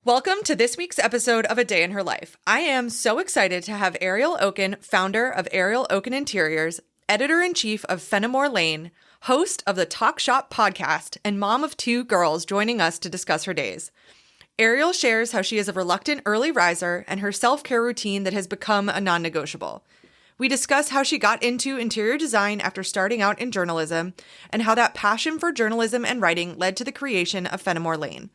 Welcome to this week's episode of A Day in Her Life. I am so excited to have Ariel Okin, founder of Ariel Okin Interiors, editor-in-chief of Fenimore Lane, host of the Talk Shop podcast, and mom of two girls joining us to discuss her days. Ariel shares how she is a reluctant early riser and her self-care routine that has become a non-negotiable. We discuss how she got into interior design after starting out in journalism and how that passion for journalism and writing led to the creation of Fenimore Lane.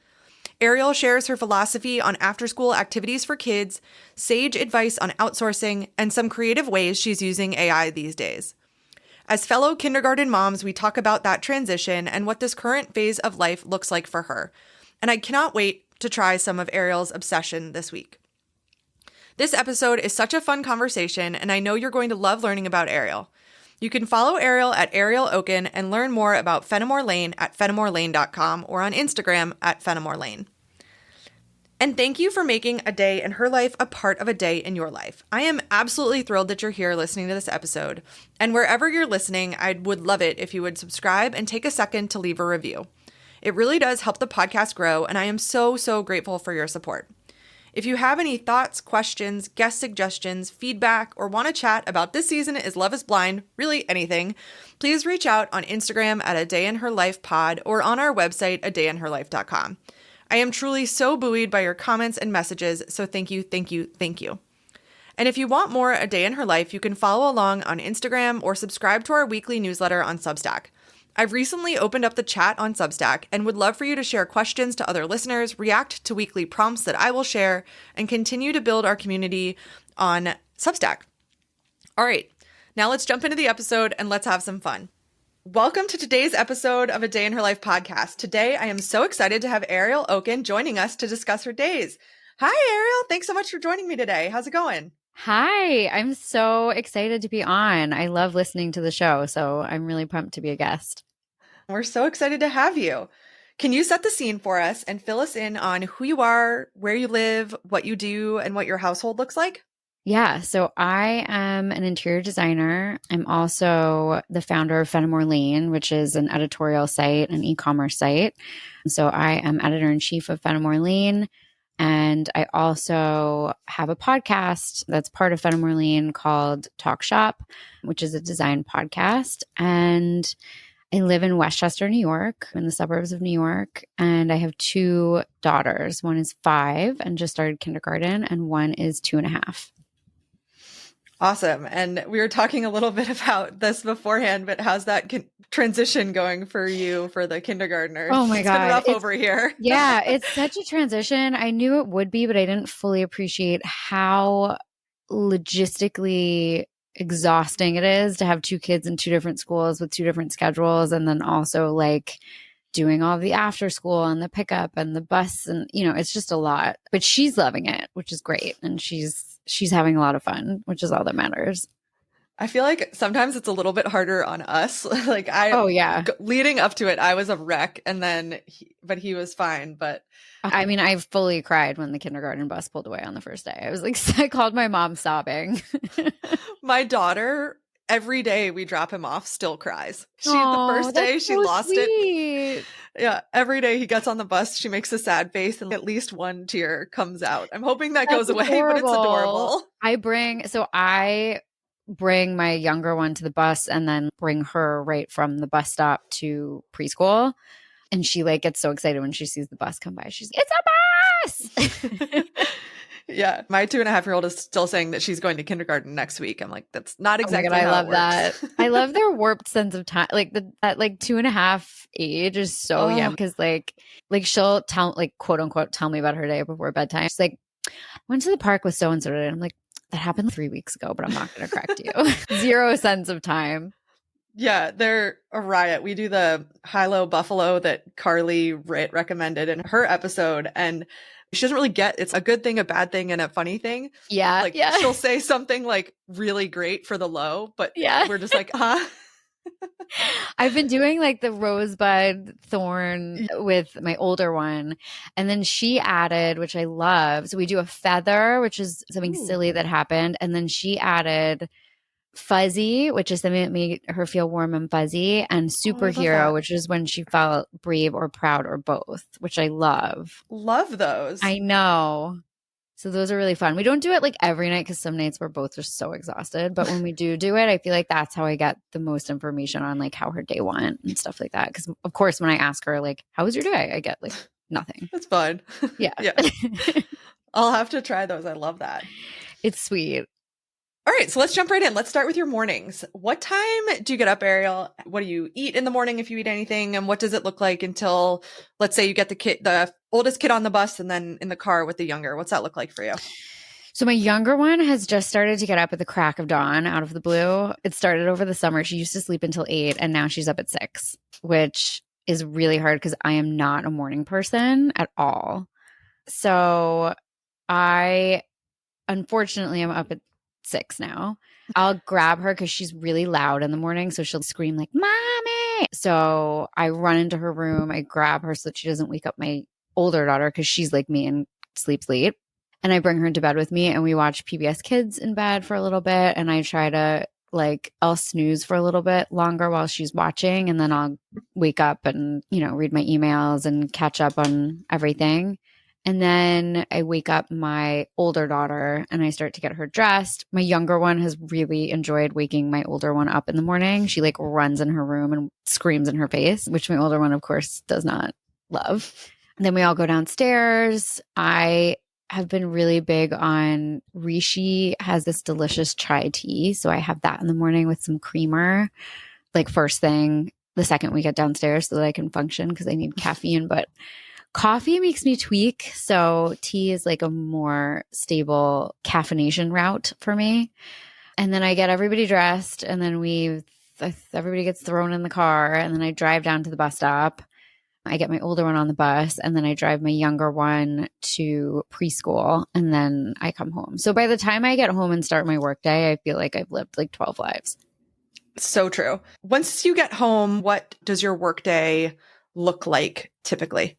Ariel shares her philosophy on after-school activities for kids, sage advice on outsourcing, and some creative ways she's using AI these days. As fellow kindergarten moms, we talk about that transition and what this current phase of life looks like for her. And I cannot wait to try some of Ariel's obsession this week. This episode is such a fun conversation, and I know you're going to love learning about Ariel. You can follow Ariel at Ariel Okin and learn more about Fenimore Lane at fenimorelane.com or on Instagram at Fenimore Lane. And thank you for making a day in her life a part of a day in your life. I am absolutely thrilled that you're here listening to this episode. And wherever you're listening, I would love it if you would subscribe and take a second to leave a review. It really does help the podcast grow, and I am so grateful for your support. If you have any thoughts, questions, guest suggestions, feedback, or want to chat about this season is Love is Blind, really anything, please reach out on Instagram at A Day in Her Life Pod or on our website, adayinherlife.com. I am truly so buoyed by your comments and messages, so thank you. And if you want more A Day in Her Life, you can follow along on Instagram or subscribe to our weekly newsletter on Substack. I've recently opened up the chat on Substack and would love for you to share questions to other listeners, react to weekly prompts that I will share, and continue to build our community on Substack. All right, now let's jump into the episode and let's have some fun. Welcome to today's episode of A Day in Her Life podcast. Today, I am so excited to have Ariel Okin joining us to discuss her days. Hi, Ariel. Thanks so much for joining me today. How's it going? Hi, I'm so excited to be on. I love listening to the show, so I'm really pumped to be a guest. We're so excited to have you. Can you set the scene for us and fill us in on who you are, where you live, what you do, and what your household looks like? Yeah, so I am an interior designer. I'm also the founder of Fenimore Lane, which is an editorial site, an e-commerce site. So I am editor-in-chief of Fenimore Lane. And I also have a podcast that's part of Fenimore Lane called Talk Shop, which is a design podcast. And I live in Westchester, New York, in the suburbs of New York. And I have two daughters. One is 5 and just started kindergarten, and one is 2.5. Awesome. And we were talking a little bit about this beforehand, but how's that transition going for you for the kindergartners? Oh my God. It's been rough over here. Yeah, it's such a transition. I knew it would be, but I didn't fully appreciate how logistically exhausting it is to have 2 kids in 2 different schools with 2 different schedules. And then also like doing all the after school and the pickup and the bus. And, it's just a lot, but she's loving it, which is great. And she's having a lot of fun, which is all that matters. I feel like sometimes it's a little bit harder on us. Leading up to it, I was a wreck, and then, he was fine. But I mean, I fully cried when the kindergarten bus pulled away on the first day. I was like, I called my mom sobbing. My daughter, every day we drop him off, still cries. The first day she lost it. Yeah, every day he gets on the bus, she makes a sad face, and at least one tear comes out. I'm hoping that goes away, but it's adorable. I bring my younger one to the bus and then bring her right from the bus stop to preschool. And she gets so excited when she sees the bus come by. She's like, it's a bus! Yeah. My 2.5-year-old is still saying that she's going to kindergarten next week. I'm like, that's not exactly how I love it works. that. I love their warped sense of time. That 2.5 age is so young, because she'll tell, quote unquote, tell me about her day before bedtime. She's like, I went to the park with so-and-so today. I'm like, that happened 3 weeks ago, but I'm not going to correct you. 0 sense of time. Yeah, they're a riot. We do the high-low buffalo that Carly recommended in her episode, and she doesn't really get it's a good thing, a bad thing, and a funny thing. Yeah. She'll say something really great for the low, but we're just like, huh? I've been doing the rosebud thorn with my older one. And then she added, which I love. So we do a feather, which is something silly that happened. And then she added Fuzzy, which is something that made her feel warm and fuzzy, and Oh, I love superhero, that. which is when she felt brave or proud or both, which I love. Love those. I know. So those are really fun. We don't do it like every night because some nights we're both just so exhausted. But when we do it, I feel like that's how I get the most information on like how her day went and stuff like that. Because of course, when I ask her like, "How was your day?" I get like nothing. That's fun. Yeah, Yeah. I'll have to try those. I love that. it's sweet. All right, so let's jump right in. Let's start with your mornings. What time do you get up, Ariel? What do you eat in the morning if you eat anything? And what does it look like until, let's say, you get the oldest kid on the bus and then in the car with the younger? What's that look like for you? So my younger one has just started to get up at the crack of dawn out of the blue. It started over the summer. She used to sleep until 8 and now she's up at 6, which is really hard because I am not a morning person at all. So I unfortunately I'm up at 6 now. I'll grab her because she's really loud in the morning. So she'll scream like, "Mommy." So I run into her room. I grab her so that she doesn't wake up my older daughter because she's like me and sleeps late. And I bring her into bed with me and we watch PBS Kids in bed for a little bit. And I try to I'll snooze for a little bit longer while she's watching. And then I'll wake up and, read my emails and catch up on everything. And then I wake up my older daughter and I start to get her dressed. My younger one has really enjoyed waking my older one up in the morning. She runs in her room and screams in her face, which my older one, of course, does not love. And then we all go downstairs. I have been really big on Rishi has this delicious chai tea. So I have that in the morning with some creamer, first thing the second we get downstairs so that I can function because I need caffeine. But coffee makes me tweak. So tea is a more stable caffeination route for me. And then I get everybody dressed and then everybody gets thrown in the car and then I drive down to the bus stop. I get my older one on the bus and then I drive my younger one to preschool and then I come home. So by the time I get home and start my workday, I feel like I've lived 12 lives. So true. Once you get home, what does your workday look like typically?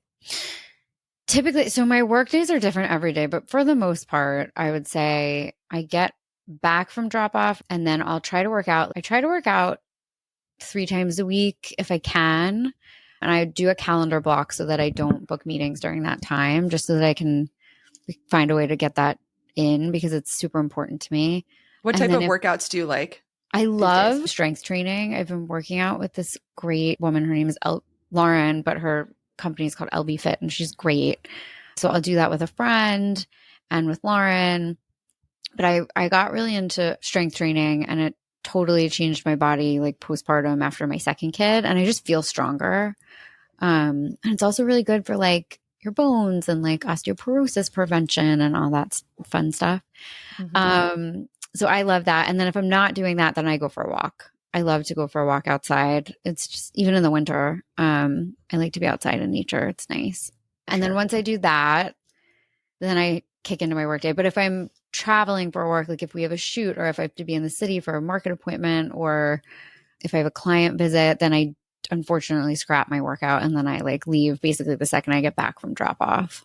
So my work days are different every day, but for the most part, I would say I get back from drop off and then I'll try to work out. I try to work out 3 times a week if I can. And I do a calendar block so that I don't book meetings during that time, just so that I can find a way to get that in because it's super important to me. What type of workouts do you like? I love strength training. I've been working out with this great woman. Her name is Lauren, but her company is called LB Fit and she's great. So I'll do that with a friend and with Lauren. But I got really into strength training and it totally changed my body postpartum after my second kid. And I just feel stronger. And it's also really good for your bones and osteoporosis prevention and all that fun stuff. Mm-hmm. So I love that. And then if I'm not doing that, then I go for a walk. I love to go for a walk outside. It's just, even in the winter, I like to be outside in nature. It's nice. And then once I do that, then I kick into my workday. But if I'm traveling for work, if we have a shoot or if I have to be in the city for a market appointment or if I have a client visit, then I unfortunately scrap my workout and then I leave basically the second I get back from drop off.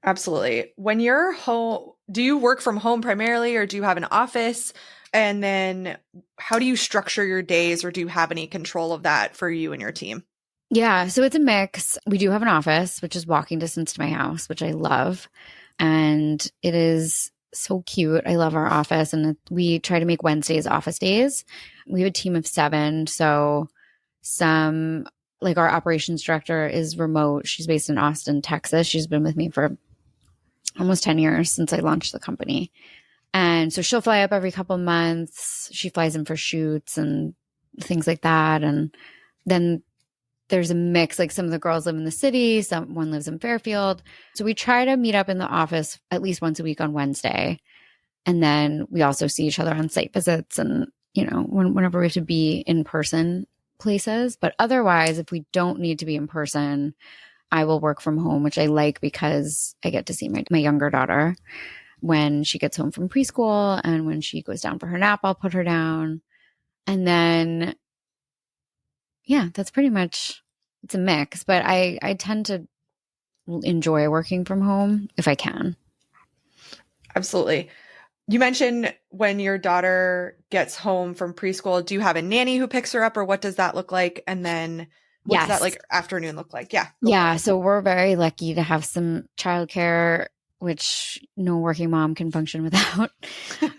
Absolutely. When you're home, do you work from home primarily or do you have an office? And then how do you structure your days or do you have any control of that for you and your team? Yeah, so it's a mix. We do have an office, which is walking distance to my house, which I love. And it is so cute. I love our office. And we try to make Wednesdays office days. We have a team of 7. So our operations director is remote. She's based in Austin, Texas. She's been with me for almost 10 years since I launched the company. And so she'll fly up every couple months. She flies in for shoots and things like that. And then there's a mix. Some of the girls live in the city. One lives in Fairfield. So we try to meet up in the office at least once a week on Wednesday. And then we also see each other on site visits and, whenever we have to be in person places. But otherwise, if we don't need to be in person, I will work from home, which I like because I get to see my younger daughter when she gets home from preschool and when she goes down for her nap, I'll put her down. And then that's pretty much, it's a mix, but I tend to enjoy working from home if I can. Absolutely. You mentioned when your daughter gets home from preschool, do you have a nanny who picks her up, or what does that look like? And then what does that Yes. like afternoon look like? Yeah, go for Yeah. it. So we're very lucky to have some childcare, which no working mom can function without,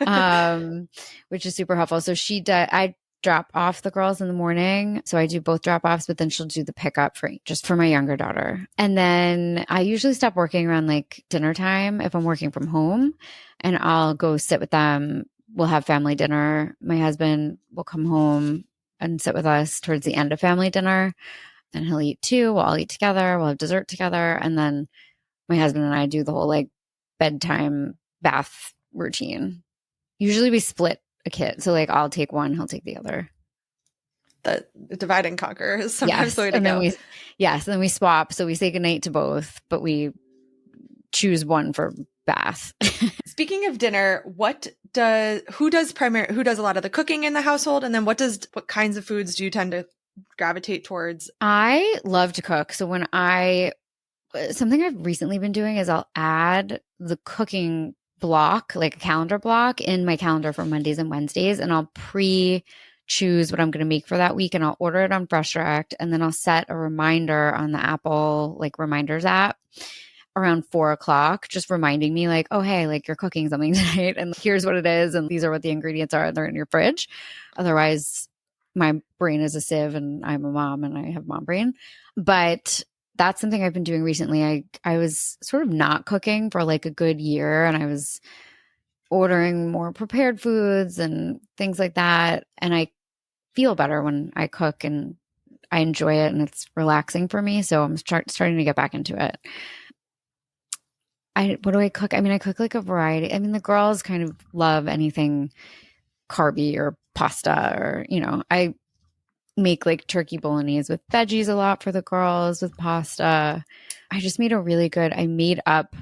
um, which is super helpful. So I drop off the girls in the morning. So I do both drop offs, but then she'll do the pickup just for my younger daughter. And then I usually stop working around like dinner time if I'm working from home, and I'll go sit with them. We'll have family dinner. My husband will come home and sit with us towards the end of family dinner. Then he'll eat too. We'll all eat together. We'll have dessert together. And then my husband and I do the whole like bedtime bath routine. Usually we split a kid. So like I'll take one, he'll take the other. The divide and conquer is sometimes the Yes. way to go. And then we swap. So we say goodnight to both, but we choose one for bath. Speaking of dinner, who does a lot of the cooking in the household? And then what kinds of foods do you tend to gravitate towards? I love to cook. So something I've recently been doing is I'll add the cooking block, like a calendar block in my calendar for Mondays and Wednesdays, and I'll choose what I'm going to make for that week, and I'll order it on Fresh Direct, and then I'll set a reminder on the Apple like reminders app around 4 o'clock, just reminding me like, oh, hey, like you're cooking something tonight and here's what it is. And these are what the ingredients are. They're in your fridge. Otherwise, my brain is a sieve and I'm a mom and I have mom brain. But that's something I've been doing recently. I was sort of not cooking for like a good year, and I was ordering more prepared foods and things like that. And I feel better when I cook, and I enjoy it, and it's relaxing for me. So I'm starting to get back into it. What do I cook? I mean, I cook like a variety. I mean, the girls kind of love anything carby or pasta, or, I make like turkey bolognese with veggies a lot for the girls with pasta. I made up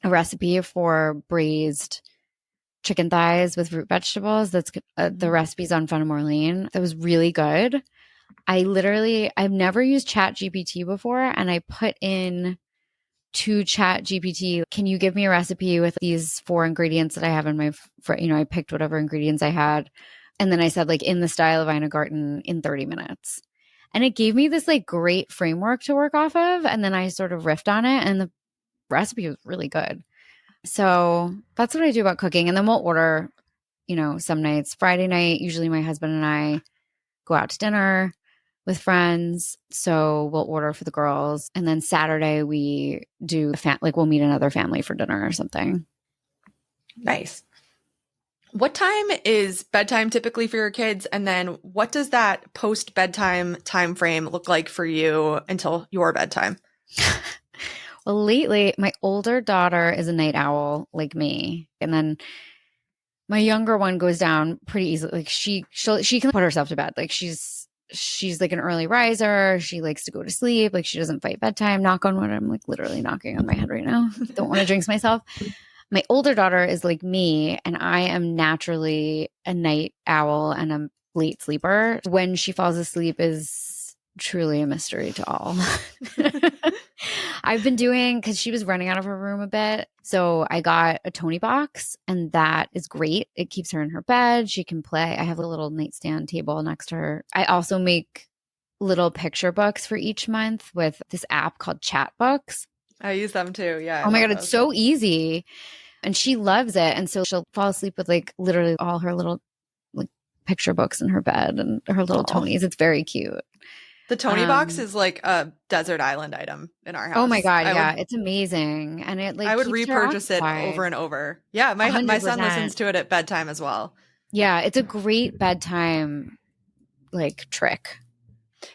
a recipe for braised chicken thighs with root vegetables. That's the recipe's on Fenimore Lane. That was really good. I've never used Chat GPT before, and I put in to Chat GPT, can you give me a recipe with these 4 ingredients that I have in I picked whatever ingredients I had. And then I said like in the style of Ina Garten in 30 minutes. And it gave me this like great framework to work off of. And then I sort of riffed on it, and the recipe was really good. So that's what I do about cooking. And then we'll order, some nights, Friday night, usually my husband and I go out to dinner with friends. So we'll order for the girls. And then Saturday we do we'll meet another family for dinner or something. Nice. What time is bedtime typically for your kids? And then what does that post bedtime time frame look like for you until your bedtime? Well, lately my older daughter is a night owl like me. And then my younger one goes down pretty easily. Like she can put herself to bed. Like she's like an early riser. She likes to go to sleep. Like she doesn't fight bedtime. Knock on wood. I'm like literally knocking on my head right now. Don't want to jinx myself. My older daughter is like me, and I am naturally a night owl and a late sleeper. When she falls asleep is truly a mystery to all. I've been doing, because she was running out of her room a bit, so I got a Tony box, and that is great. It keeps her in her bed. She can play. I have a little nightstand table next to her. I also make little picture books for each month with this app called Chat Books. I use them too. Yeah. Oh my God, it's so easy. And she loves it. And so she'll fall asleep with like literally all her little like picture books in her bed and her little Tonys. It's very cute. The Tony box is like a desert island item in our house. Oh my God. Yeah. It's amazing. And it like, I would repurchase it over and over. Yeah. My son listens to it at bedtime as well. Yeah. It's a great bedtime like trick.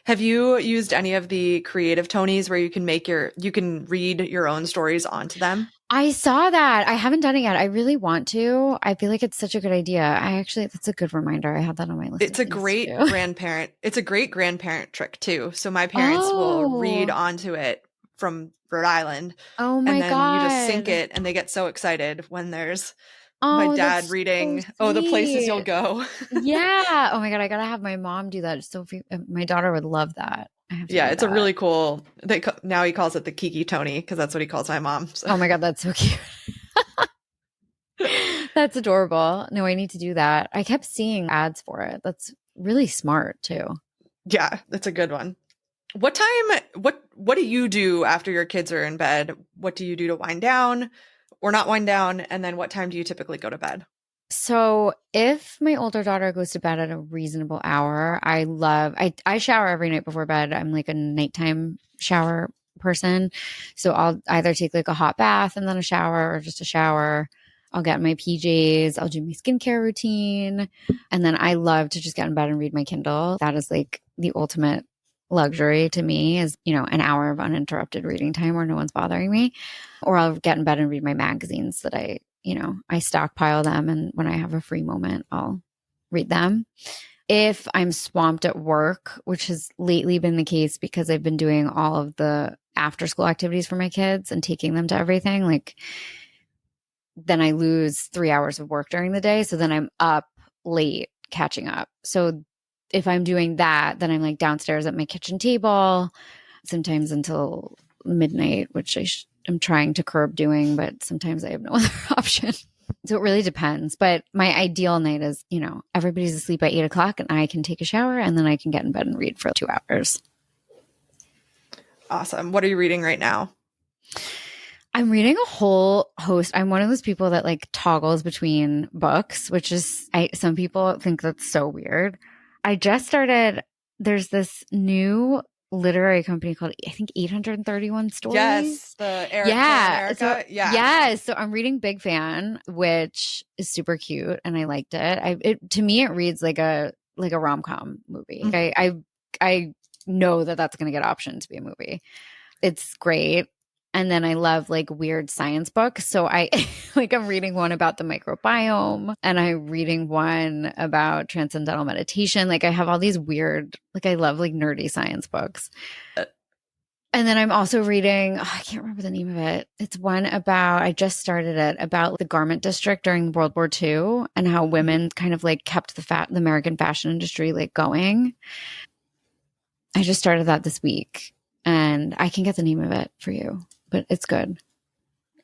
Have you used any of the creative Tonys where you can read your own stories onto them? I saw that. I haven't done it yet. I really want to. I feel like it's such a good idea. That's a good reminder. I had that on my list. It's a great grandparent trick too. So my parents will read onto it from Rhode Island. Oh my God. You just sync it, and they get so excited when there's my dad reading, the places you'll go. Yeah. Oh my God. I got to have my mom do that. So my daughter would love that. Yeah, it's a really cool. Now he calls it the Kiki Tony because that's what he calls my mom. So. Oh my God, that's so cute. That's That's adorable. No, I need to do that. I kept seeing ads for it. That's really smart too. Yeah, that's a good one. What do you do after your kids are in bed? What do you do to wind down or not wind down? And then what time do you typically go to bed? So if my older daughter goes to bed at a reasonable hour, I shower every night before bed. I'm like a nighttime shower person. So I'll either take like a hot bath and then a shower or just a shower. I'll get in my PJs. I'll do my skincare routine. And then I love to just get in bed and read my Kindle. That is like the ultimate luxury to me is, an hour of uninterrupted reading time where no one's bothering me. Or I'll get in bed and read my magazines that I stockpile them. And when I have a free moment, I'll read them. If I'm swamped at work, which has lately been the case because I've been doing all of the after school activities for my kids and taking them to everything, like then I lose 3 hours of work during the day. So then I'm up late catching up. So if I'm doing that, then I'm like downstairs at my kitchen table, sometimes until midnight, which I'm trying to curb doing, but sometimes I have no other option. So it really depends. But my ideal night is, everybody's asleep at 8 o'clock and I can take a shower and then I can get in bed and read for 2 hours. Awesome. What are you reading right now? I'm reading a whole host. I'm one of those people that like toggles between books, which is, some people think that's so weird. I just started, there's this new literary company called, I think, 831 Stories. Yes, the Erica. Yes. So I'm reading Big Fan, which is super cute, and I liked it. To me, it reads like a rom-com movie. Mm-hmm. I know that that's going to get optioned to be a movie. It's great. And then I love like weird science books. So I'm reading one about the microbiome and I'm reading one about transcendental meditation. Like I have all these weird, I love like nerdy science books. And then I'm also reading, I can't remember the name of it. It's one I just started it, about the garment district during World War II and how women kind of like kept the American fashion industry like going. I just started that this week and I can get the name of it for you. But it's good.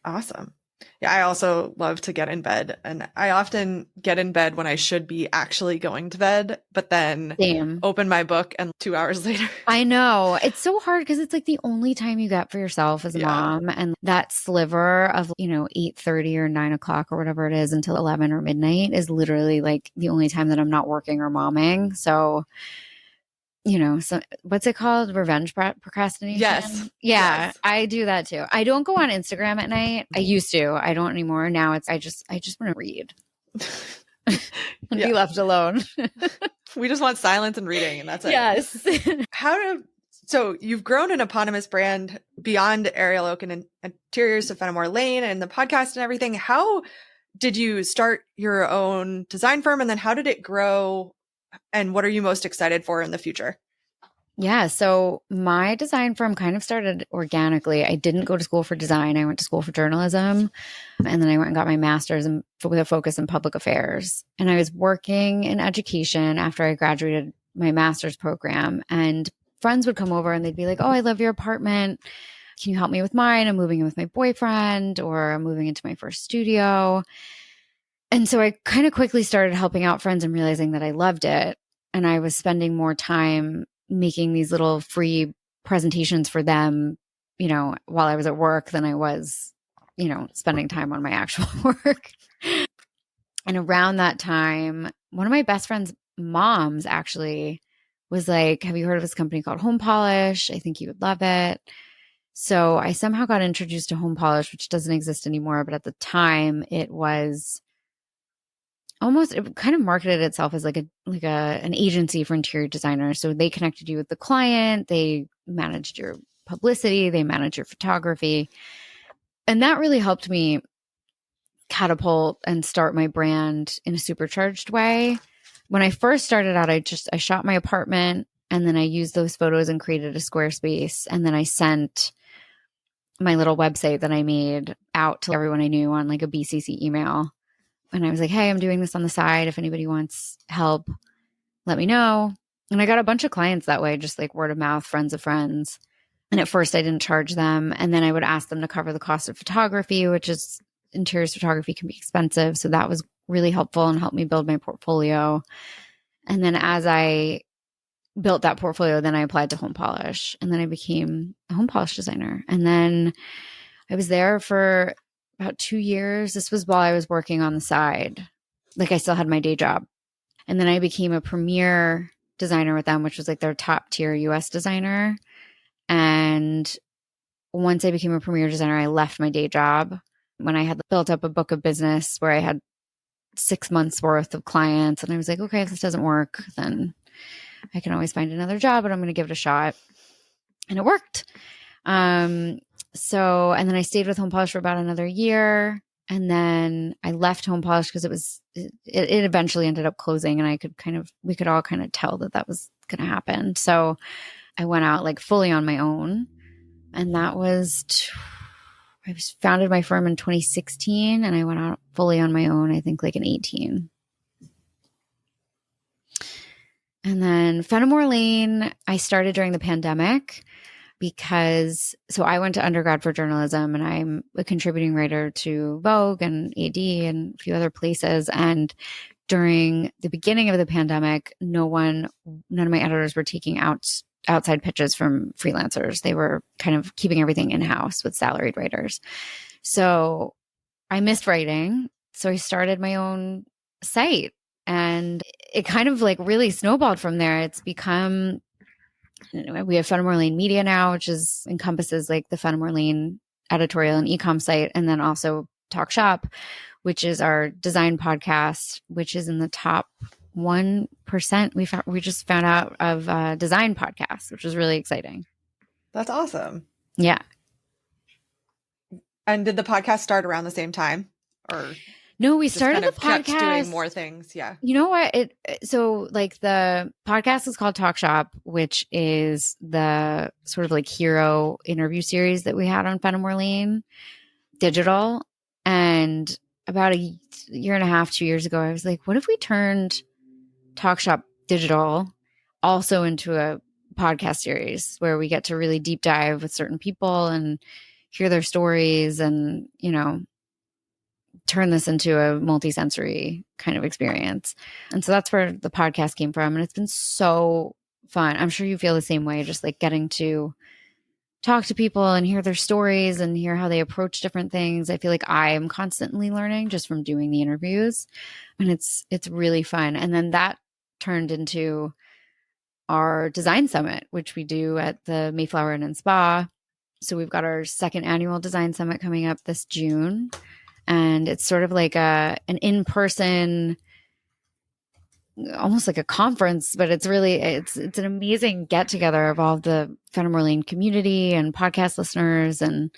Awesome. Yeah, I also love to get in bed. And I often get in bed when I should be actually going to bed, but then open my book and 2 hours later. I know. It's so hard because it's like the only time you get for yourself as a mom. And that sliver of, 8:30 or 9 o'clock or whatever it is until 11 or midnight is literally like the only time that I'm not working or momming. So so what's it called? Revenge procrastination? Yes. Yeah, yes. I do that too. I don't go on Instagram at night. I used to. I don't anymore. Now I just want to read and be left alone. We just want silence and reading, and that's it. Yes. So you've grown an eponymous brand beyond Ariel Okin Interiors to Fenimore Lane and the podcast and everything. How did you start your own design firm, and then how did it grow? And what are you most excited for in the future? Yeah. So my design firm kind of started organically. I didn't go to school for design. I went to school for journalism. And then I went and got my master's with a focus in public affairs. And I was working in education after I graduated my master's program. And friends would come over and they'd be like, "Oh, I love your apartment. Can you help me with mine? I'm moving in with my boyfriend, or I'm moving into my first studio." And so I kind of quickly started helping out friends and realizing that I loved it. And I was spending more time making these little free presentations for them, while I was at work than I was, spending time on my actual work. And around that time, one of my best friend's moms actually was like, "Have you heard of this company called Home Polish? I think you would love it." So I somehow got introduced to Home Polish, which doesn't exist anymore. But at the time it was it kind of marketed itself as an agency for interior designers. So they connected you with the client, they managed your publicity, they managed your photography. And that really helped me catapult and start my brand in a supercharged way. When I first started out, I shot my apartment and then I used those photos and created a Squarespace. And then I sent my little website that I made out to everyone I knew on like a BCC email. And I was like, "Hey, I'm doing this on the side. If anybody wants help, let me know." And I got a bunch of clients that way, just like word of mouth, friends of friends. And at first I didn't charge them. And then I would ask them to cover the cost of photography, which is interiors photography can be expensive. So that was really helpful and helped me build my portfolio. And then as I built that portfolio, then I applied to home polish, and then I became a home polish designer. And then I was there for about 2 years. This was while I was working on the side. Like I still had my day job. And then I became a premier designer with them, which was like their top tier US designer. And once I became a premier designer, I left my day job when I had built up a book of business where I had 6 months worth of clients. And I was like, okay, if this doesn't work, then I can always find another job, but I'm going to give it a shot. And it worked. So, and then I stayed with home polish for about another year. And then I left home polish because it eventually ended up closing, and we could all kind of tell that was going to happen. So I went out like fully on my own. And I founded my firm in 2016, and I went out fully on my own, I think like in 18. And then Fenimore Lane, I started during the pandemic so I went to undergrad for journalism, and I'm a contributing writer to Vogue and AD and a few other places. And during the beginning of the pandemic, none of my editors were taking outside pitches from freelancers. They were kind of keeping everything in-house with salaried writers. So I missed writing. So I started my own site, and it kind of like really snowballed from there. It's become, we have Fenimore Lane Media now, which encompasses like the Fenimore Lane editorial and e-com site. And then also Talk Shop, which is our design podcast, which is in the top 1%. We just found out of design podcasts, which was really exciting. That's awesome. Yeah. And did the podcast start around the same time, or no? We started the kept podcast doing more things. Yeah. You know what? So like the podcast is called Talk Shop, which is the sort of like hero interview series that we had on Fenimore Lane digital. And about a year and a half, 2 years ago, I was like, what if we turned Talk Shop digital also into a podcast series where we get to really deep dive with certain people and hear their stories and, turn this into a multi-sensory kind of experience. And so that's where the podcast came from. And it's been so fun. I'm sure you feel the same way, just like getting to talk to people and hear their stories and hear how they approach different things. I feel like I am constantly learning just from doing the interviews, and it's really fun. And then that turned into our design summit, which we do at the Mayflower Inn and Spa. So we've got our second annual design summit coming up this June. And it's sort of like an in-person, almost like a conference, but it's an amazing get together of all the Fenimore Lane community and podcast listeners and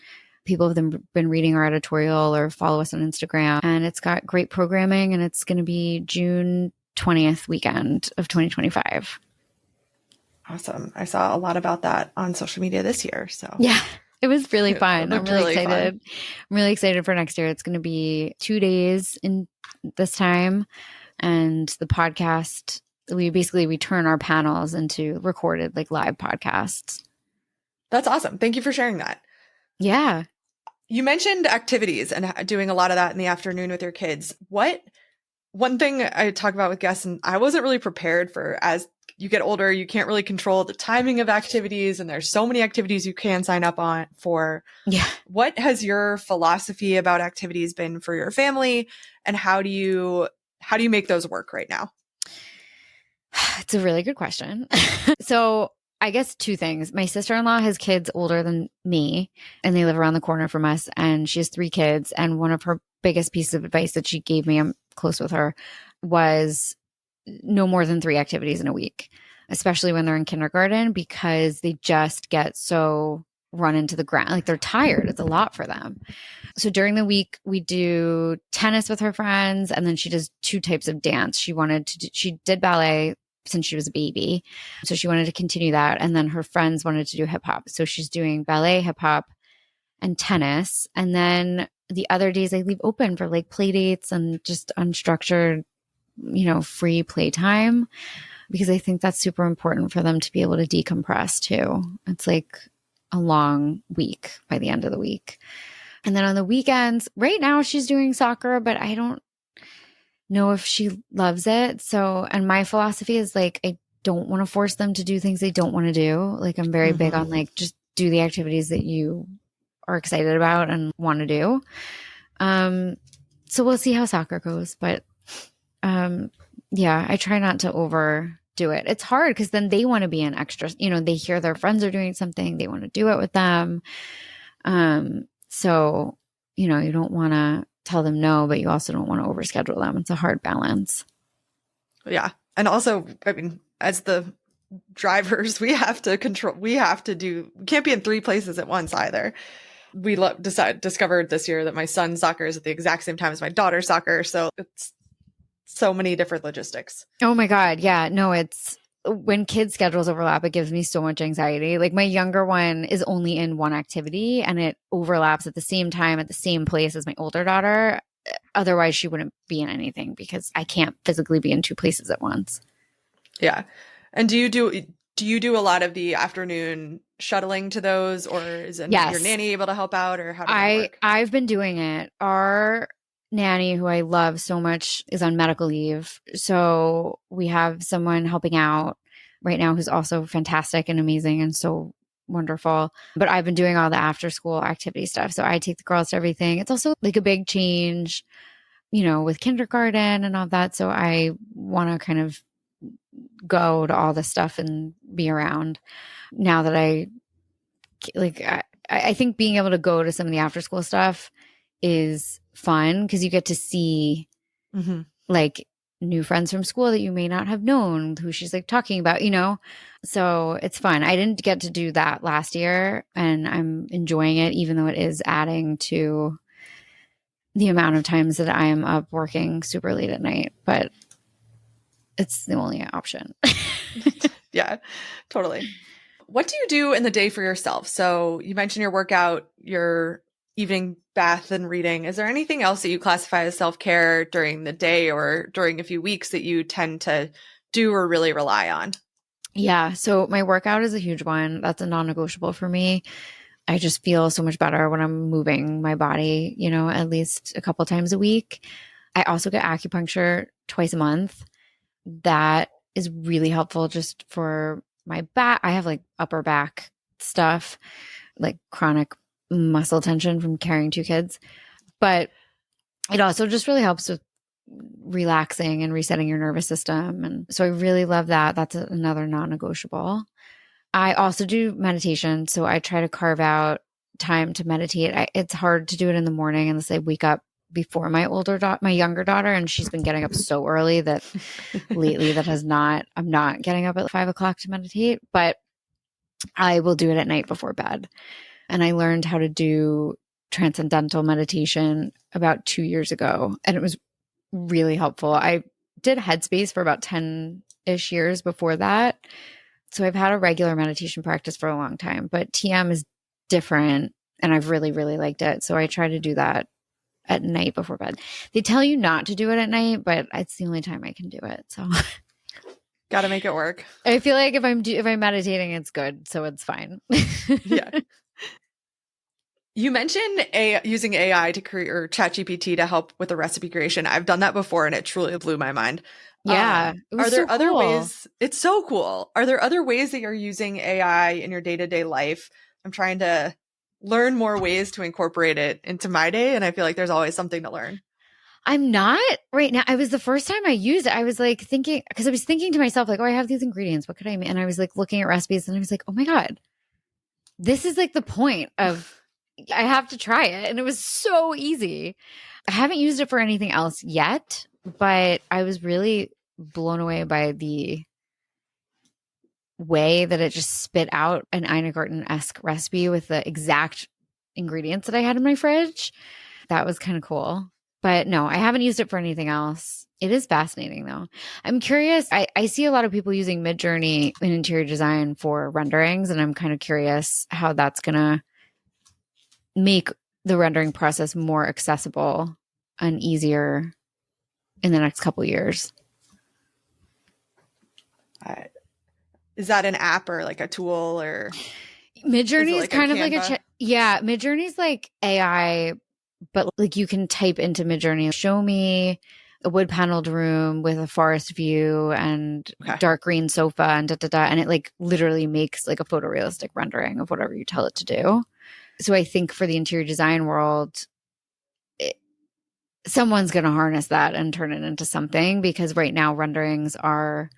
people have been reading our editorial or follow us on Instagram. And it's got great programming, and it's going to be June 20th weekend of 2025. Awesome. I saw a lot about that on social media this year. So yeah. It was really fun. I'm really excited. Fun. I'm really excited for next year. It's going to be 2 days in this time. And the podcast, we turn our panels into recorded like live podcasts. That's awesome. Thank you for sharing that. Yeah. You mentioned activities and doing a lot of that in the afternoon with your kids. One thing I talk about with guests, and I wasn't really prepared for, as you get older, you can't really control the timing of activities, and there's so many activities you can sign up on for. Yeah. What has your philosophy about activities been for your family, and how do you make those work right now? It's a really good question. So I guess 2 things. My sister-in-law has kids older than me, and they live around the corner from us, and she has 3 kids. And one of her biggest pieces of advice that she gave me, I'm close with her, was no more than 3 activities in a week, especially when they're in kindergarten, because they just get so run into the ground. Like they're tired. It's a lot for them. So during the week, we do tennis with her friends, and then she does 2 types of dance. She did ballet since she was a baby. So she wanted to continue that. And then her friends wanted to do hip hop. So she's doing ballet, hip hop, and tennis. And then the other days I leave open for like play dates and just unstructured, free playtime, because I think that's super important for them to be able to decompress too. It's like a long week by the end of the week. And then on the weekends, right now she's doing soccer, but I don't know if she loves it. So, and my philosophy is like, I don't want to force them to do things they don't want to do. Like I'm very big on like, just do the activities that you are excited about and want to do. So we'll see how soccer goes, but, yeah, I try not to overdo it. It's hard because then they want to be an extra, they hear their friends are doing something, they want to do it with them. So, you don't want to tell them no, but you also don't want to overschedule them. It's a hard balance. Yeah. And also, I mean, as the drivers, we can't be in 3 places at once either. We discovered this year that my son's soccer is at the exact same time as my daughter's soccer. So it's so many different logistics. Oh my God. Yeah. No, it's when kids' schedules overlap, it gives me so much anxiety. Like my younger one is only in one activity and it overlaps at the same time at the same place as my older daughter. Otherwise, she wouldn't be in anything because I can't physically be in 2 places at once. Yeah. And do you do a lot of the afternoon shuttling to those, or is your nanny able to help out, or how does that work? I've been doing it. Our nanny, who I love so much, is on medical leave. So we have someone helping out right now who's also fantastic and amazing and so wonderful. But I've been doing all the after school activity stuff. So I take the girls to everything. It's also like a big change, with kindergarten and all that. So I want to kind of go to all this stuff and be around now that I think being able to go to some of the after school stuff is fun because you get to see like new friends from school that you may not have known who she's like talking about, so it's fun. I didn't get to do that last year and I'm enjoying it, even though it is adding to the amount of times that I am up working super late at night, but it's the only option. Yeah, totally. What do you do in the day for yourself? So you mentioned your workout, your evening bath and reading. Is there anything else that you classify as self-care during the day or during a few weeks that you tend to do or really rely on? Yeah. So my workout is a huge one. That's a non-negotiable for me. I just feel so much better when I'm moving my body, at least a couple times a week. I also get acupuncture twice a month. That is really helpful just for my back. I have like upper back stuff, like chronic muscle tension from carrying 2 kids. But it also just really helps with relaxing and resetting your nervous system. And so I really love that. That's another non-negotiable. I also do meditation. So I try to carve out time to meditate. It's hard to do it in the morning unless I wake up before my younger daughter, and she's been getting up so early that lately I'm not getting up at 5 o'clock to meditate, but I will do it at night before bed. And I learned how to do transcendental meditation about 2 years ago, and it was really helpful. I did Headspace for about 10-ish years before that. So I've had a regular meditation practice for a long time, but TM is different and I've really, really liked it. So I try to do that at night before bed. They tell you not to do it at night, but it's the only time I can do it. So got to make it work. I feel like if I'm meditating, it's good. So it's fine. Yeah. You mentioned using AI to create, or ChatGPT to help with the recipe creation. I've done that before and it truly blew my mind. Yeah. Are there other ways? It's so cool. Are there other ways that you're using AI in your day-to-day life? I'm trying to learn more ways to incorporate it into my day, and I feel like there's always something to learn. I'm not right now. I was the first time I used it. I was like thinking, because I was thinking to myself, like, oh, I have these ingredients. What could I make? And I was like looking at recipes and I was like, oh my God, this is like the point of, I have to try it. And it was so easy. I haven't used it for anything else yet, but I was really blown away by the way that it just spit out an Ina Garten-esque recipe with the exact ingredients that I had in my fridge. That was kind of cool. But no, I haven't used it for anything else. It is fascinating though. I'm curious. I see a lot of people using Midjourney in interior design for renderings, and I'm kind of curious how that's going to make the rendering process more accessible and easier in the next couple years. Is that an app or like a tool, or Midjourney is kind of like Yeah, Midjourney's like AI, but like you can type into Midjourney, show me a wood paneled room with a forest view and Okay. dark green sofa and da da da. And it like literally makes like a photorealistic rendering of whatever you tell it to do. So I think for the interior design world, someone's going to harness that and turn it into something, because right now renderings are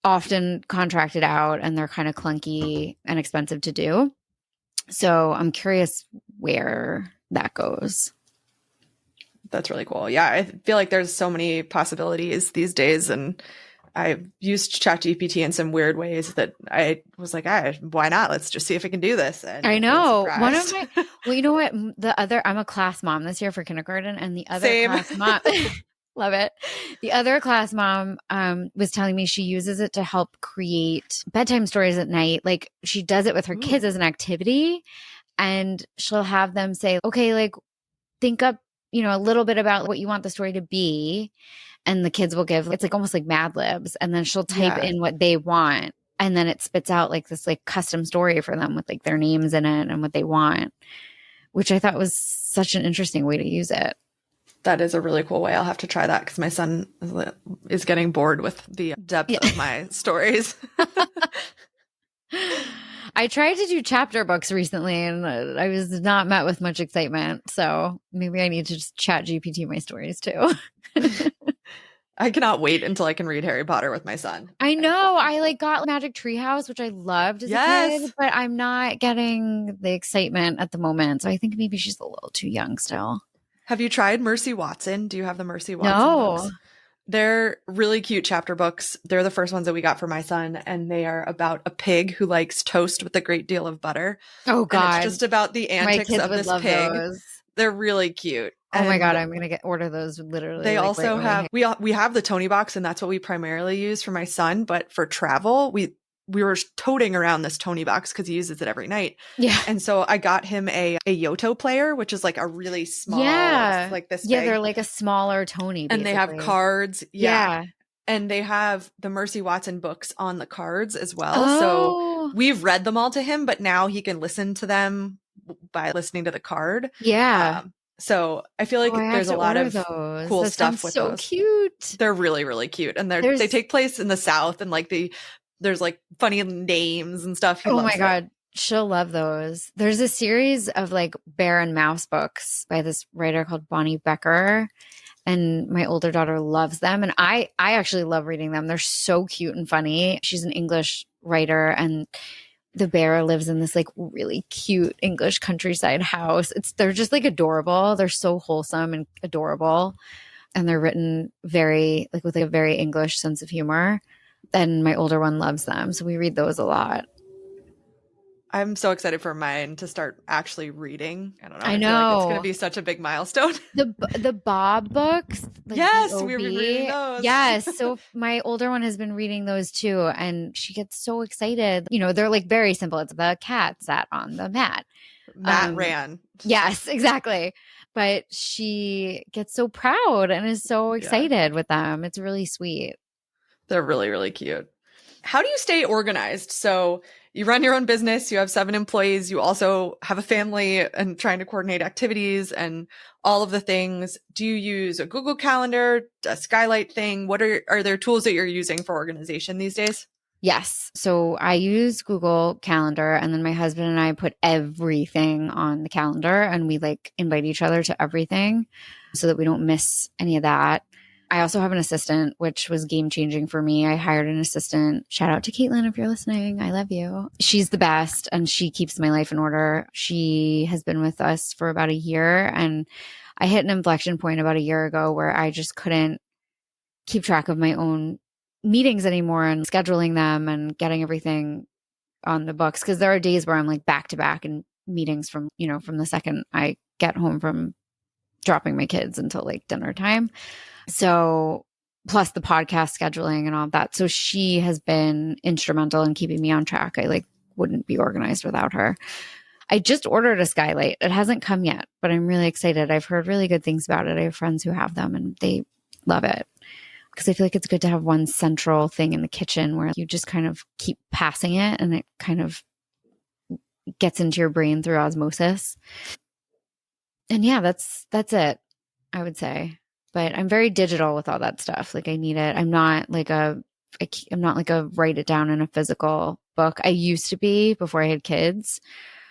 often contracted out and they're kind of clunky and expensive to do. So I'm curious where that goes. That's really cool. Yeah, I feel like there's so many possibilities these days, and I've used ChatGPT in some weird ways that I was like, why not? Let's just see if it can do this. And I know. been One of surprised. my, well, you know what? I'm a class mom this year for kindergarten, and the other Same. class mom, love it. The other class mom was telling me she uses it to help create bedtime stories at night. Like she does it with her kids as an activity, and she'll have them say, okay, like think up, a little bit about what you want the story to be. And the kids will give, it's like almost like Mad Libs. And then she'll type in what they want. And then it spits out like this like custom story for them with like their names in it and what they want, which I thought was such an interesting way to use it. That is a really cool way. I'll have to try that because my son is getting bored with the depth of my stories. I tried to do chapter books recently and I was not met with much excitement. So maybe I need to just chat GPT my stories too. I cannot wait until I can read Harry Potter with my son. I know. I like got Magic Treehouse, which I loved as a kid, but I'm not getting the excitement at the moment. So I think maybe she's a little too young still. Have you tried Mercy Watson? Do you have the Mercy Watson books? They're really cute chapter books. They're the first ones that we got for my son, and they are about a pig who likes toast with a great deal of butter. Oh, God. And it's just about the antics of this pig. Those. They're really cute. Oh my God, I'm going to order those literally. They like also have, we have the Tony box, and that's what we primarily use for my son. But for travel, we were toting around this Tony box because he uses it every night. Yeah. And so I got him a Yoto player, which is like a really small, like this big. big. They're like a smaller Tony, basically. And they have cards. Yeah. And they have the Mercy Watson books on the cards as well. Oh. So we've read them all to him, but now he can listen to them by listening to the card. Yeah. So I feel like there's a lot of cool stuff with those. So cute. They're really, really cute. And they take place in the South, and like there's like funny names and stuff. Oh my God. She'll love those. There's a series of like bear and mouse books by this writer called Bonnie Becker. And my older daughter loves them. And I actually love reading them. They're so cute and funny. She's an English writer, and the bear lives in this like really cute English countryside house. They're just like adorable. They're so wholesome and adorable. And they're written very like with a very English sense of humor. And my older one loves them. So we read those a lot. I'm so excited for mine to start actually reading. I don't know. I know. Feel like it's going to be such a big milestone. The Bob books. Like yes, we were reading those. Yes. So my older one has been reading those too. And she gets so excited. They're like very simple. It's the cat sat on the mat. Matt ran. Yes, exactly. But she gets so proud and is so excited with them. It's really sweet. They're really, really cute. How do you stay organized? So you run your own business, you have 7 employees, you also have a family and trying to coordinate activities and all of the things. Do you use a Google Calendar, a Skylight thing? What are there tools that you're using for organization these days? Yes. So I use Google Calendar, and then my husband and I put everything on the calendar, and we like invite each other to everything so that we don't miss any of that. I also have an assistant, which was game changing for me. I hired an assistant. Shout out to Caitlin if you're listening. I love you. She's the best, and she keeps my life in order. She has been with us for about a year, and I hit an inflection point about a year ago where I just couldn't keep track of my own meetings anymore and scheduling them and getting everything on the books. Because there are days where I'm like back to back in meetings from the second I get home from dropping my kids until like dinner time. So plus the podcast scheduling and all of that. So she has been instrumental in keeping me on track. I like wouldn't be organized without her. I just ordered a skylight. It hasn't come yet, but I'm really excited. I've heard really good things about it. I have friends who have them and they love it, because I feel like it's good to have one central thing in the kitchen where you just kind of keep passing it and it kind of gets into your brain through osmosis. And yeah, that's it, I would say. But I'm very digital with all that stuff. Like I need it. I'm not like a write it down in a physical book. I used to be before I had kids.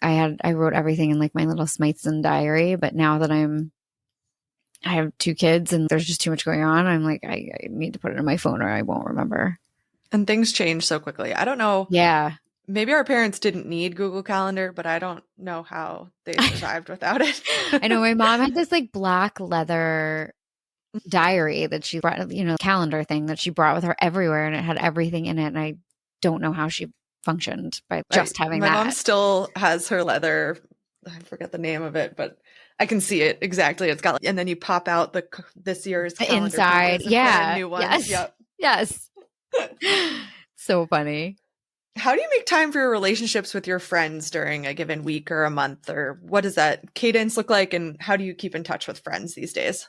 I wrote everything in like my little Smythson diary, but now that I have 2 kids and there's just too much going on, I'm like, I need to put it in my phone or I won't remember. And things change so quickly. I don't know. Yeah. Maybe our parents didn't need Google Calendar, but I don't know how they survived without it. I know my mom had this like black leather diary that she brought, calendar thing that she brought with her everywhere, and it had everything in it. And I don't know how she functioned by just having My that. mom still has her leather. I forget the name of it, but I can see it exactly. It's got, and then you pop out this year's The calendar inside. pages and Yeah. put in new ones. Yes. Yep. Yes. So funny. How do you make time for your relationships with your friends during a given week or a month, or what does that cadence look like? And how do you keep in touch with friends these days?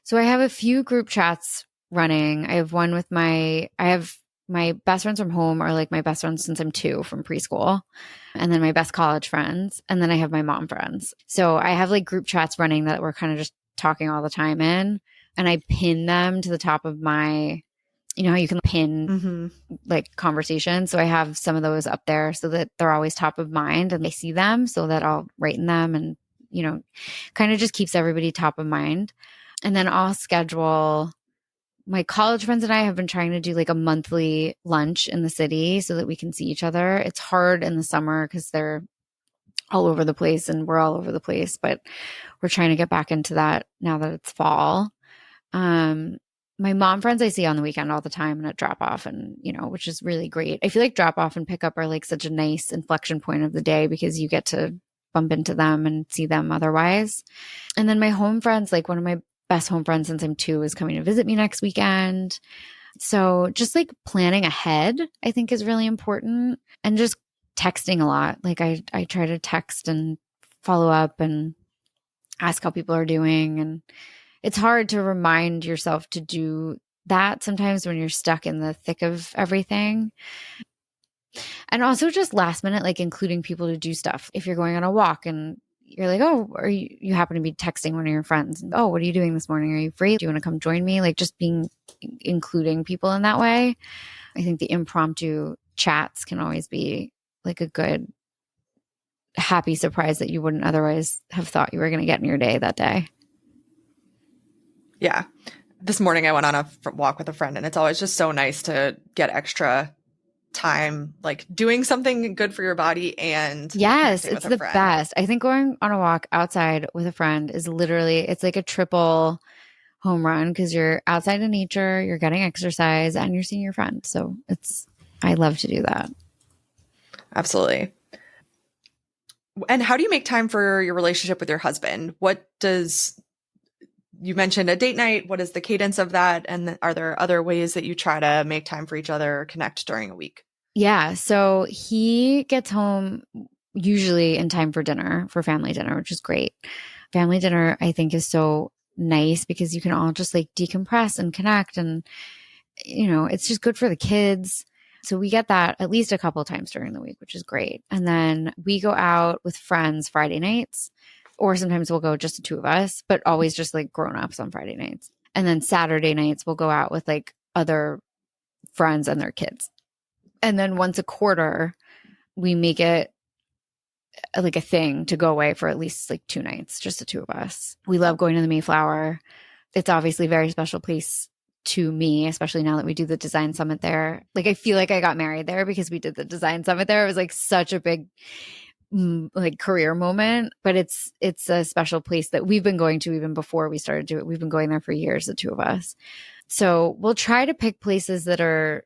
So I have a few group chats running. I have one with I have my best friends from home are like my best friends since I'm 2 from preschool, and then my best college friends. And then I have my mom friends. So I have like group chats running that we're kind of just talking all the time in, and I pin them to the top of my, how you can pin like conversations. So I have some of those up there so that they're always top of mind and they see them, so that I'll write in them, and, kind of just keeps everybody top of mind. And then I'll schedule, my college friends and I have been trying to do like a monthly lunch in the city so that we can see each other. It's hard in the summer because they're all over the place and we're all over the place, but we're trying to get back into that now that it's fall. My mom friends I see on the weekend all the time and at drop off, and, which is really great. I feel like drop off and pick up are like such a nice inflection point of the day because you get to bump into them and see them otherwise. And then my home friends, like one of my best home friends since I'm 2 is coming to visit me next weekend. So just like planning ahead, I think is really important, and just texting a lot. Like I try to text and follow up and ask how people are doing. And it's hard to remind yourself to do that sometimes when you're stuck in the thick of everything. And also just last minute, like including people to do stuff. If you're going on a walk and you're like, oh, or you happen to be texting one of your friends, and, oh, what are you doing this morning? Are you free? Do you want to come join me? Like just including people in that way. I think the impromptu chats can always be like a good, happy surprise that you wouldn't otherwise have thought you were going to get in your day that day. Yeah. This morning I went on a walk with a friend, and it's always just so nice to get extra time, like doing something good for your body. And yes, it's the best. I think going on a walk outside with a friend is literally, it's like a triple home run because you're outside in nature, you're getting exercise, and you're seeing your friend. So I love to do that. Absolutely. And how do you make time for your relationship with your husband? You mentioned a date night. What is the cadence of that? And are there other ways that you try to make time for each other or connect during a week? Yeah. So he gets home usually in time for dinner, for family dinner, which is great. Family dinner, I think, is so nice because you can all just like decompress and connect, and, it's just good for the kids. So we get that at least a couple of times during the week, which is great. And then we go out with friends Friday nights, or sometimes we'll go just the 2 of us, but always just like grown-ups on Friday nights. And then Saturday nights we'll go out with like other friends and their kids. And then once a quarter, we make it like a thing to go away for at least like 2 nights, just the 2 of us. We love going to the Mayflower. It's obviously a very special place to me, especially now that we do the design summit there. Like I feel like I got married there because we did the design summit there. It was like such a big like career moment, but it's a special place that we've been going to even before we started doing it. We've been going there for years, the 2 of us. So we'll try to pick places that are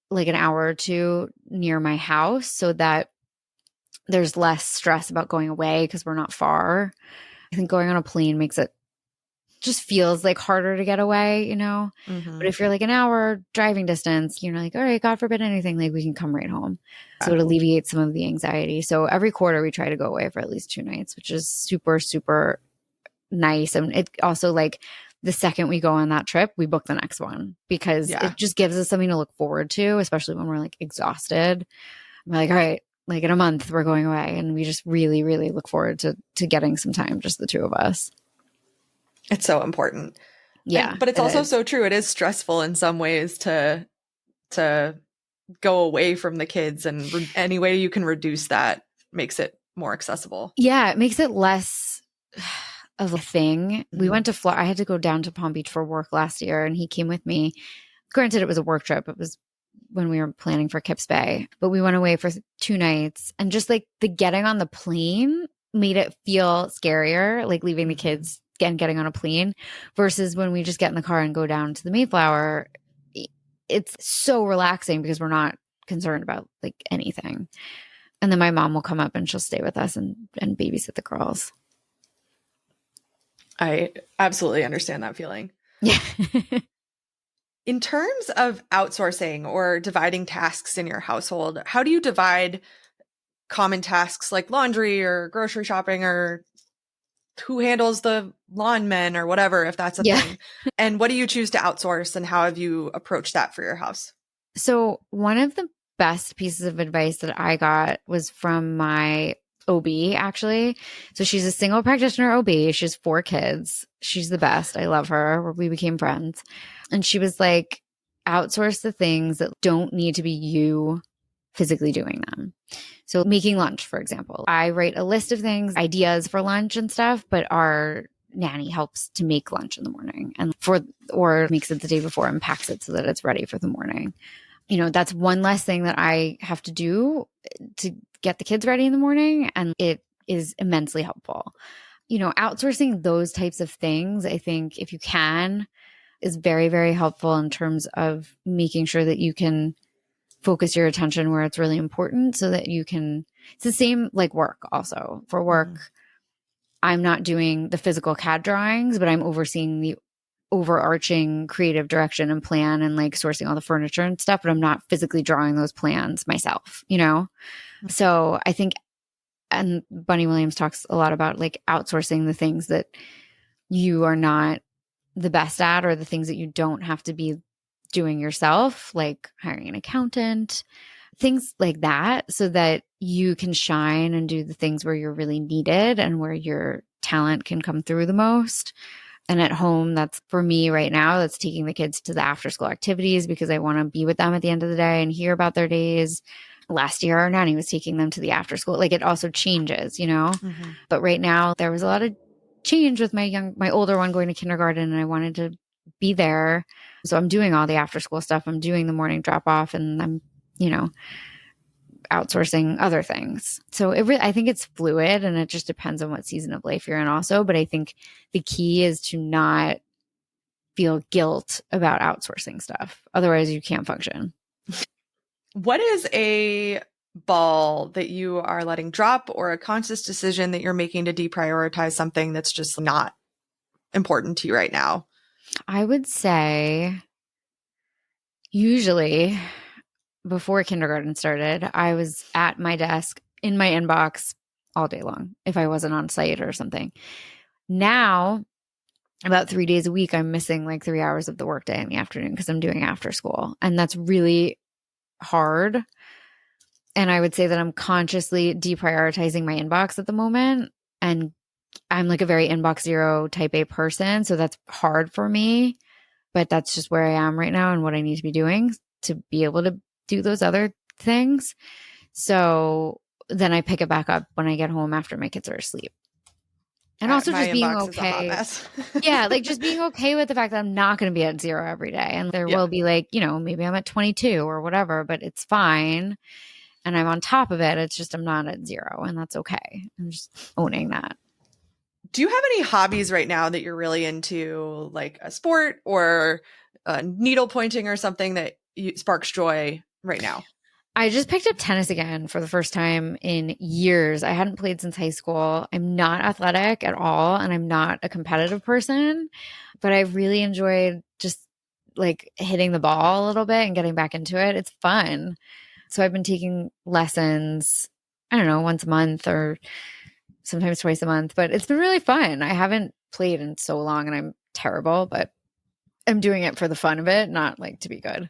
like an hour or 2 near my house so that there's less stress about going away because we're not far. I think going on a plane makes it just feels like harder to get away, But if you're like an hour driving distance, you're like, all right, God forbid anything, like we can come right home. So it alleviates some of the anxiety. So every quarter we try to go away for at least 2 nights, which is super, super nice. And it also, like, the second we go on that trip, we book the next one because it just gives us something to look forward to, especially when we're like exhausted. I'm like, all right, like in a month we're going away, and we just really, really look forward to getting some time, just the two of us. It's so important. Yeah, but it's also so true. It is stressful in some ways to go away from the kids, and any way you can reduce that makes it more accessible. Yeah, it makes it less of a thing. We went to I had to go down to Palm Beach for work last year, and he came with me. Granted, it was a work trip. It was when we were planning for Kips Bay, but we went away for 2 nights, and just like the getting on the plane made it feel scarier, like leaving the kids and getting on a plane, versus when we just get in the car and go down to the Mayflower. It's so relaxing because we're not concerned about like anything. And then my mom will come up and she'll stay with us and babysit the girls. I absolutely understand that feeling. Yeah. In terms of outsourcing or dividing tasks in your household, how do you divide common tasks like laundry or grocery shopping, or who handles the lawn men or whatever, if that's a thing? And what do you choose to outsource, and how have you approached that for your house? So one of the best pieces of advice that I got was from my OB, actually. So she's a single practitioner OB. She has 4 kids. She's the best. I love her. We became friends. And she was like, outsource the things that don't need to be you physically doing them. So making lunch, for example, I write a list of things, ideas for lunch and stuff, but our nanny helps to make lunch in the morning or makes it the day before and packs it so that it's ready for the morning. You know, that's one less thing that I have to do to get the kids ready in the morning. And it is immensely helpful. You know, outsourcing those types of things, I think, if you can, is very, very helpful in terms of making sure that you can focus your attention where it's really important, so that you can, it's the same like work also. For work, I'm not doing the physical CAD drawings, but I'm overseeing the overarching creative direction and plan and like sourcing all the furniture and stuff, but I'm not physically drawing those plans myself, you know? So I think, and Bunny Williams talks a lot about like outsourcing the things that you are not the best at, or the things that you don't have to be doing yourself, like hiring an accountant, things like that, so that you can shine and do the things where you're really needed and where your talent can come through the most. And at home, that's for me right now, that's taking the kids to the after school activities because I want to be with them at the end of the day and hear about their days. Last year, our nanny was taking them to the after school. Like it also changes, you know? But right now there was a lot of change with my older one going to kindergarten, and I wanted to be there. So I'm doing all the after school stuff. I'm doing the morning drop off, and I'm, you know, outsourcing other things. So I think it's fluid, and it just depends on what season of life you're in also. But I think the key is to not feel guilt about outsourcing stuff. Otherwise you can't function. What is a ball that you are letting drop, or a conscious decision that you're making to deprioritize something that's just not important to you right now? I would say usually before kindergarten started, I was at my desk in my inbox all day long if I wasn't on site or something. Now, about 3 days a week, I'm missing like 3 hours of the workday in the afternoon because I'm doing after school. And that's really hard. And I would say that I'm consciously deprioritizing my inbox at the moment. And I'm like a very inbox zero type A person. So that's hard for me. But that's just where I am right now and what I need to be doing to be able to do those other things. So then I pick it back up when I get home after my kids are asleep. And also just being okay. Yeah, like just being okay with the fact that I'm not going to be at 0 every day. And there will be like, you know, maybe I'm at 22 or whatever, but it's fine. And I'm on top of it. It's just I'm not at 0, and that's okay. I'm just owning that. Do you have any hobbies right now that you're really into, like a sport or needle pointing or something that sparks joy right now? I just picked up tennis again for the first time in years. I hadn't played since high school. I'm not athletic at all, and I'm not a competitive person, but I really enjoyed just like hitting the ball a little bit and getting back into it. It's fun. So I've been taking lessons, I don't know, once a month or sometimes twice a month, but it's been really fun. I haven't played in so long, and I'm terrible, but I'm doing it for the fun of it, not like to be good.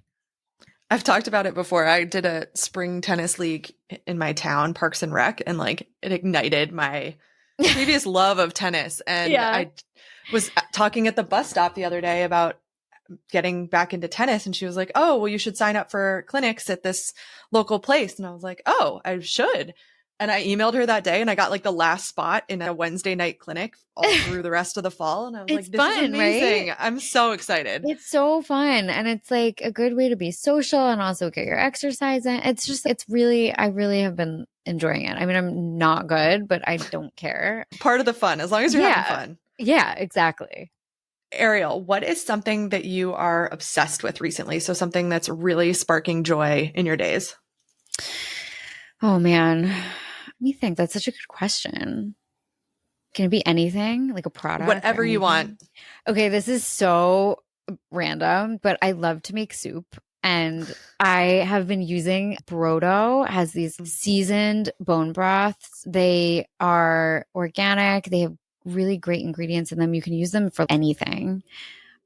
I've talked about it before. I did a spring tennis league in my town, Parks and Rec, and like it ignited my previous love of tennis. And Yeah. I was talking at the bus stop the other day about getting back into tennis, and she was like, "Oh, well, you should sign up for clinics at this local place." And I was like, "Oh, I should." And I emailed her that day, and I got like the last spot in a Wednesday night clinic all through the rest of the fall. And I was It's like, "This fun, is amazing! right? I'm so excited." It's so fun. And it's like a good way to be social and also get your exercise in. I really have been enjoying it. I mean, I'm not good, but I don't care. Part of the fun, as long as you're having fun. Yeah, exactly. Ariel, what is something that you are obsessed with recently? So something that's really sparking joy in your days. Oh man. Let me think. That's such a good question. Can it be anything? Like a product? Whatever you want. Okay, this is so random, but I love to make soup. And I have been using Brodo, has these seasoned bone broths. They are organic. They have really great ingredients in them. You can use them for anything.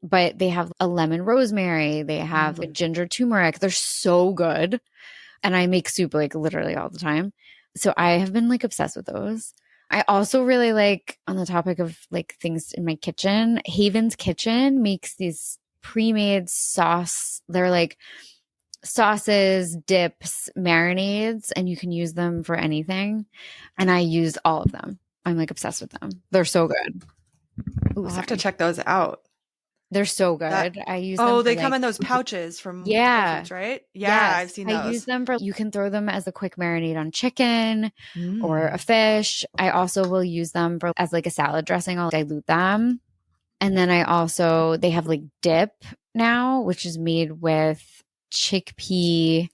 But they have a lemon rosemary. They have a ginger turmeric. They're so good. And I make soup like literally all the time. So I have been like obsessed with those. I also really like, on the topic of like things in my kitchen, Haven's Kitchen makes these pre-made sauce. They're like sauces, dips, marinades, and you can use them for anything. And I use all of them. I'm like obsessed with them. They're so good. Ooh, I'll have to check those out. They're so good. I use them. Oh, they come in those pouches from Whole Foods, right? Yeah, yes. I've seen those. I use them you can throw them as a quick marinade on chicken or a fish. I also will use them as like a salad dressing. I'll dilute them. And then they have like dip now, which is made with chickpea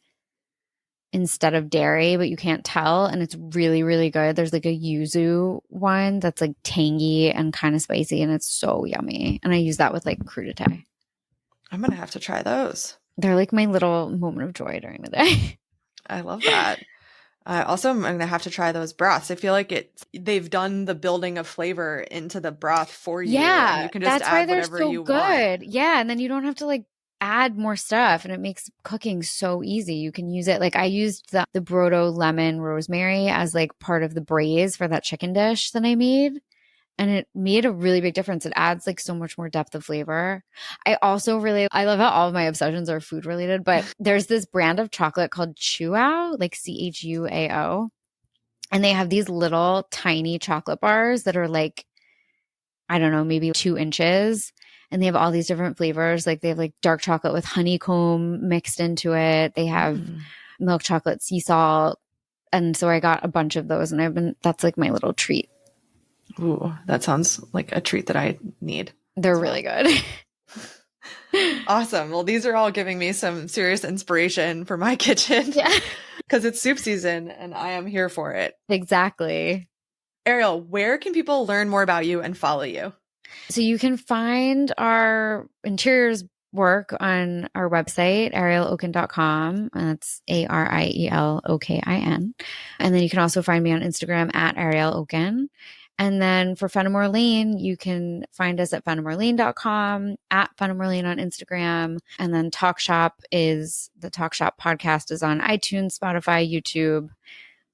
instead of dairy, but you can't tell. And it's really, really good. There's like a yuzu one that's like tangy and kind of spicy, and it's so yummy. And I use that with like crudité. I'm going to have to try those. They're like my little moment of joy during the day. I love that. Also, I'm going to have to try those broths. I feel like they've done the building of flavor into the broth for you. Yeah, and you can just that's why add they're whatever so you good. want. Yeah, and then you don't have to like add more stuff, and it makes cooking so easy. You can use it. Like I used the Brodo lemon rosemary as like part of the braise for that chicken dish that I made. And it made a really big difference. It adds like so much more depth of flavor. I love how all of my obsessions are food related, but there's this brand of chocolate called Chuao, like Chuao. And they have these little tiny chocolate bars that are like, I don't know, maybe 2 inches. And they have all these different flavors. Like they have like dark chocolate with honeycomb mixed into it. They have milk chocolate sea salt. And so I got a bunch of those, and that's like my little treat. Ooh, that sounds like a treat that I need. They're really good. Awesome. Well, these are all giving me some serious inspiration for my kitchen. Yeah. Because it's soup season and I am here for it. Exactly. Ariel, where can people learn more about you and follow you? So you can find our interiors work on our website, arielokin.com. That's ARIELOKIN. And then you can also find me on Instagram at Ariel Okin. And then for Fenimore Lane, you can find us at fenimorelane.com, at Fenimore Lane on Instagram. And then the Talk Shop podcast is on iTunes, Spotify, YouTube,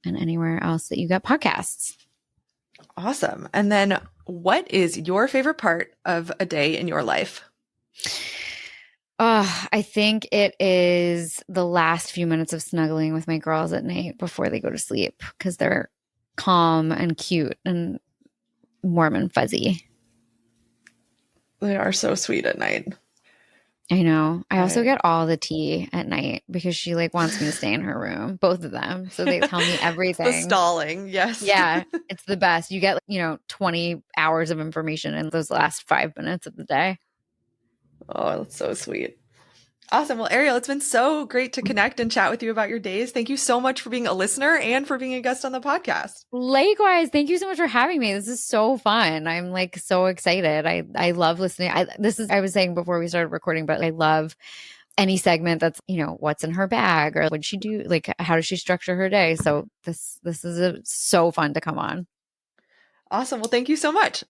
and anywhere else that you get podcasts. Awesome. And then what is your favorite part of a day in your life? I think it is the last few minutes of snuggling with my girls at night before they go to sleep, because they're calm and cute and warm and fuzzy. They are so sweet at night. I know. I also get all the tea at night because she like wants me to stay in her room, both of them. So they tell me everything. The stalling. Yes. Yeah. It's the best. You get, 20 hours of information in those last 5 minutes of the day. Oh, that's so sweet. Awesome. Well, Ariel, it's been so great to connect and chat with you about your days. Thank you so much for being a listener and for being a guest on the podcast. Likewise. Thank you so much for having me. This is so fun. I'm like so excited. I love listening. I was saying before we started recording, but I love any segment that's, what's in her bag, or what she do, like how does she structure her day? So this is so fun to come on. Awesome. Well, thank you so much.